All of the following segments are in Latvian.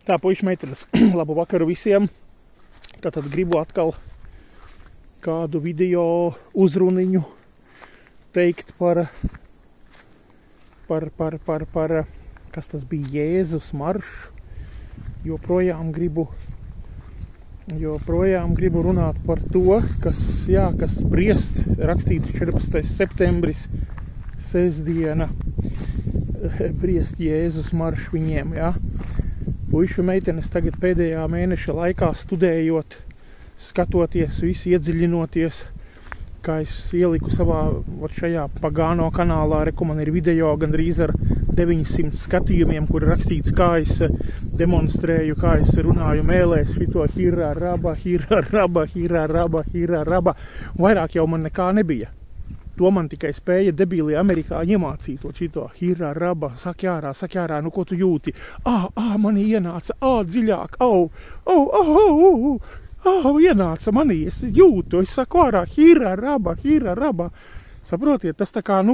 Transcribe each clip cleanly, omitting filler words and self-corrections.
Tā, puiši meitenes, labu vakaru visiem. Tātad gribu atkal kādu video uzruniņu teikt par kas tas bija, Jēzus maršs. Joprojām gribu runāt par to, kas briest, rakstīts 14. septembris, sestdiena, briest Jēzus maršs viņiem, jā. Puiši meitenes tagad pēdējā mēneša laikā studējot, skatoties, visi iedziļinoties, kā es ieliku savā šajā Pagano kanālā, man ir video gandrīz ar 900 skatījumiem, kur rakstīts, kā es demonstrēju, kā es runāju mēlēs šito hirā raba. Vairāk jau man nekā nebija. To man tikai spēja debīlie amerikāņi iemācīt šito hirā raba, saki ārā, nu ko tu jūti? Manī ienāca, dziļāk, ienāca manī, es jūtu, es saku ārā, hirā raba. Saprotiet, tas tā kā,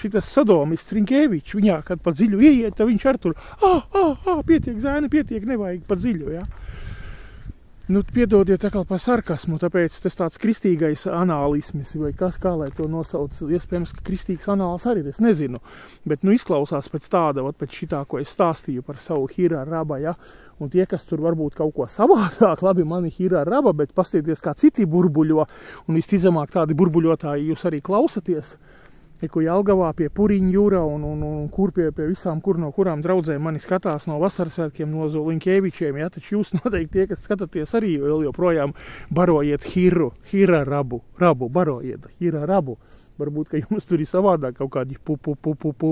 šitas Sodomists Rinkēvičs, viņā, kad pa dziļu ieiet, viņš ar tur, pietiek zēni, pietiek, nevajag pa dziļu, jā. Piedodiet atkal par sarkasmu, tāpēc tas tāds kristīgais anālismis, vai kas, kā lai to nosauc, iespējams, ka kristīgs anāls arī, es nezinu, bet, izklausās pēc tāda, pēc šitā, ko es stāstīju par savu hirā raba, ja, un tie, kas tur varbūt kaut ko savādāk, labi, mani hirā raba, bet pastieties, kā citi burbuļo, un visticamāk tādi burbuļotāji jūs arī klausaties, ko Jelgavā pie Puriņu jūra un kur pie visām, no kurām draudzēm mani skatās no vasarasvētkiem, no Zoliņkēvičiem, ja, taču jūs noteikti tie, kas skatāties arī vēl joprojām barojiet hirā rabu, barojiet hirā rabu. Varbūt, ka jums tur ir savādāk kaut kādi pu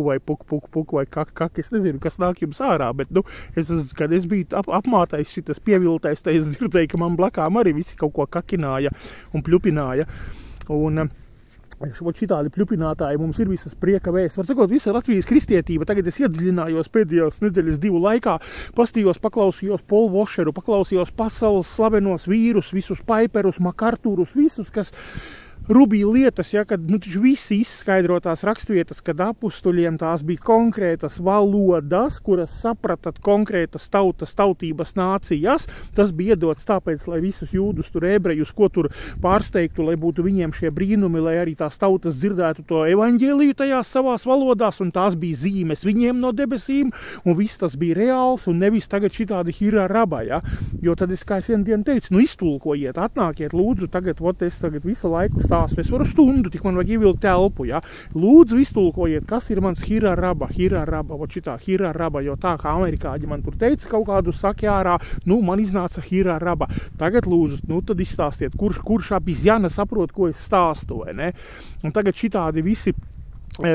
vai puk vai kak, es nezinu, kas nāk jums ārā, bet, kad es biju apmātais šitas pieviltais, tā es dzirdēju, ka man blakām arī visi kaut ko kakināja un pļupināja, un šitādi pļupinātāji mums ir visas prieka vēsts. Var sakot, visa Latvijas kristietība, tagad es iedziļinājos pēdējās nedēļas 2 laikā, paklausījos Polu Vošeru, paklausījos pasaules slavenos vīrus, visus Paiperus, Makartūrus, visus, kas rubīja lietas, ja, kad visi izskaidrotās rakstvietas, kad apustuļiem tās bija konkrētas valodas, kuras sapratat konkrētas tautības nācijas. Tas bija iedots tāpēc, lai visus jūdus tur ebrejus, ko tur pārsteigtu, lai būtu viņiem šie brīnumi, lai arī tās tautas dzirdētu to evaņģēliju tajās savās valodās, un tās bija zīmes viņiem no debesīm, un viss tas bija reāls, un nevis tagad šitādi hirā raba, ja. Jo tad es kā es vienu dienu teicu, iztulkojiet, atnākiet, lūdzu, tagad visu laiku es varu stundu, tik man vajag ievilkt telpu, ja. Lūdzu, iztulkojiet, kas ir mans hirā raba, šitā hirā raba, jo tā kā amerikāņi man tur teica kaut kādu saki ārā, man iznāca hirā raba. Tagad lūdzu, tad izstāstiet, kurš apizjana saprot, ko es stāstu, vai ne? Un tagad šitādi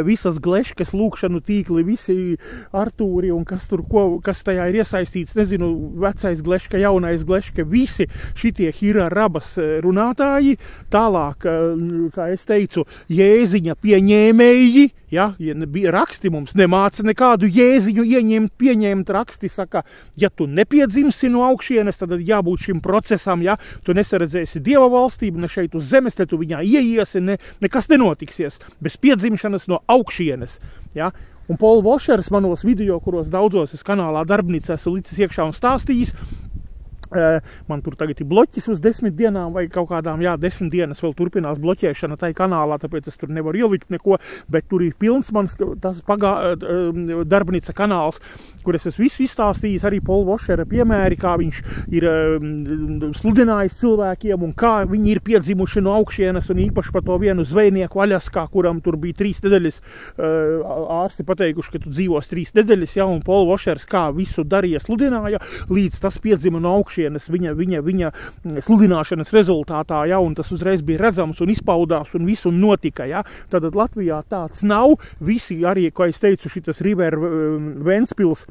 visas gleškas, lūkšanu tīkli, visi Artūri un kas tajā ir iesaistīts, nezinu, vecais gleška, jaunais gleška, visi šitie hirā rabas runātāji, tālāk, kā es teicu, Jēziņa pieņēmēji, ja raksti mums nemāca nekādu Jēziņu pieņemt raksti, saka, ja tu nepiedzimsi no augšienes, tad jābūt šim procesam, ja, tu nesaredzēsi Dieva valstību, ne šeit uz zemes, ne tu viņā ieiesi, nekas nenotiksies, bez piedzimšanas no augšienes, ja. Un Pols Vošers manos video, kuros daudzos es kanālā Darbnīca esmu licis iekšā un stāstījis, man tur tagad ir bloķis uz 10 dienām vai kaut kādām, 10 dienas vēl turpinās bloķēšana tai kanālā, tāpēc es tur nevaru ielikt neko, bet tur ir pilns mans tas Darbnīca kanāls, kur es esmu visu izstāstījis, arī Pola Vošera piemēri, kā viņš ir sludinājis cilvēkiem un kā viņi ir piedzimuši no augšienes, un īpaši par to vienu zvejnieku Aļaskā, kuram tur bija 3 nedēļas, ārsti pateikuši, ka tu dzīvos 3 nedēļas, ja, un Pola Vošers kā visu darīja, sludināja, līdz tas piedzima no augšienes viņa sludināšanas rezultātā, ja, un tas uzreiz bija redzams un izpaudās un visu notika, ja. Tātad Latvijā tāds nav, visi arī, ko es teicu, šitas River Ventspils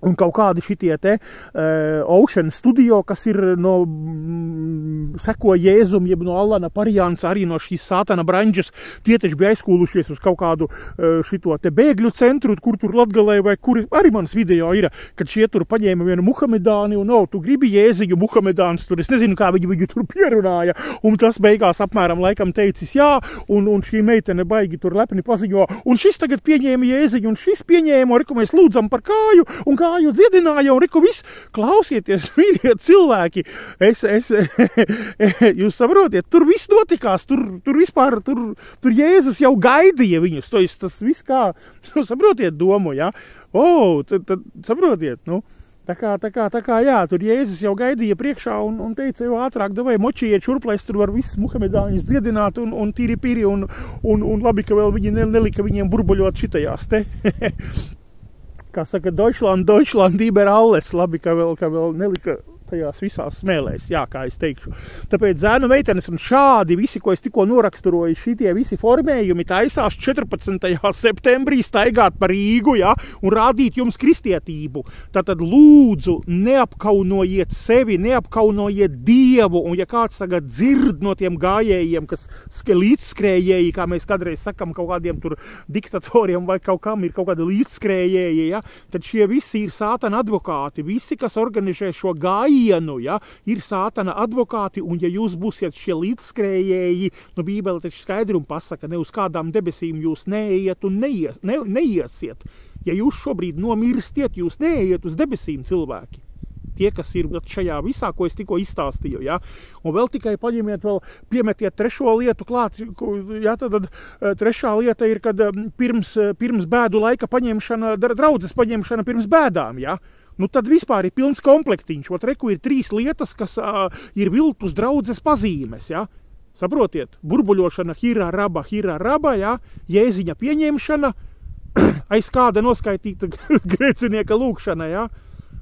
un kaut kādi šitie Ocean Studio, kas ir seko Jēzum, jeb no Allana Parijāns, arī no šīs sātana branģas, tie taču bija aizkūlušies uz kaut kādu šito bēgļu centru, kur tur Latgalē vai kur arī mans video ir, kad šie tur paņēma vienu muhamedāni un, tu gribi Jēziņu muhamedāns tur, es nezinu, kā viņu tur pierunāja, un tas beigās apmēram laikam teicis jā, un šī meitene baigi tur lepni paziņo, un šis tagad pieņēma Jēziņu, un šis pieņēma, arī, ko mēs lūdzam par kāju, un kā gāju, dziedināju, un reku viss, klausieties, mīļie cilvēki, jūs saprotiet, tur viss notikās, tur vispār, tur Jēzus jau gaidīja viņus, tas viss kā, saprotiet domu, ja? Tad saprotiet, nu. Tā kā, jā, tur Jēzus jau gaidīja priekšā un teica, jau ātrāk, davai močiet šurp, lai es tur var visus muhamedāņus dziedināt un tīri piri un labi, ka vēl viņi nelika viņiem burbuļot šitajās te. Kā saka, Deutschland über alles, labi, ka vēl nelika tajās visās smēlēs, jā, kā es teikšu. Tāpēc zēnu meitenes un šādi visi, ko es tikko noraksturoju, šitie visi formējumi taisās 14. septembrī staigāt par Rīgu, jā, un rādīt jums kristietību. Tātad lūdzu, neapkaunojiet sevi, neapkaunojiet Dievu, un ja kāds tagad dzird no tiem gājējiem, kas līdzskrējēji, kā mēs kādreiz sakam, kaut kādiem tur diktatoriem vai kaut kam ir kaut kādi līdzskrējēji, ja, tad šie visi ir sātana advokāti, visi, kas organizē šo gājienu, ja, ir sātana advokāti, un ja jūs būsiet šie līdzskrējēji, nu Bībele taču skaidri un pasaka, ne uz kādām debesīm jūs neeiet un neiesiet. Ja jūs šobrīd nomirstiet, jūs neeiet uz debesīm, cilvēki. Tie, kas ir šajā visā, ko es tikko izstāstīju, ja? Un vēl tikai paņemiet, vēl piemetiet trešo lietu klāt, ja? Tad trešā lieta ir, kad pirms bēdu laika paņemšana, draudzes paņemšana pirms bēdām, ja? Nu tad vispār ir pilns komplektiņš, reku ir 3 lietas, kas ir viltus draudzes pazīmes, ja? Saprotiet, burbuļošana, hira raba, ja? Jēziņa pieņemšana, aiz kāda noskaitīta grēcinieka lūkšana, ja?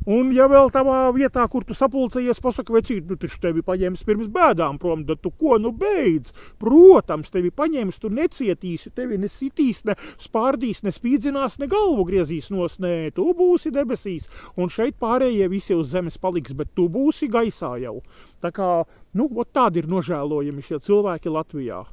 Un ja vēl tavā vietā, kur tu sapulcējies, pasaka, vecīt, nu taču tevi paņems pirms bēdām prom, tad tu ko, nu beidz? Protams, tevi paņems, tu necietīsi, tevi nesitīs, ne spārdīs, ne spīdzinās, ne galvu griezīs nos, nē, tu būsi debesīs. Un šeit pārējie visi uz zemes paliks, bet tu būsi gaisā jau. Tā kā, nu, tādi ir nožēlojami šie cilvēki Latvijā.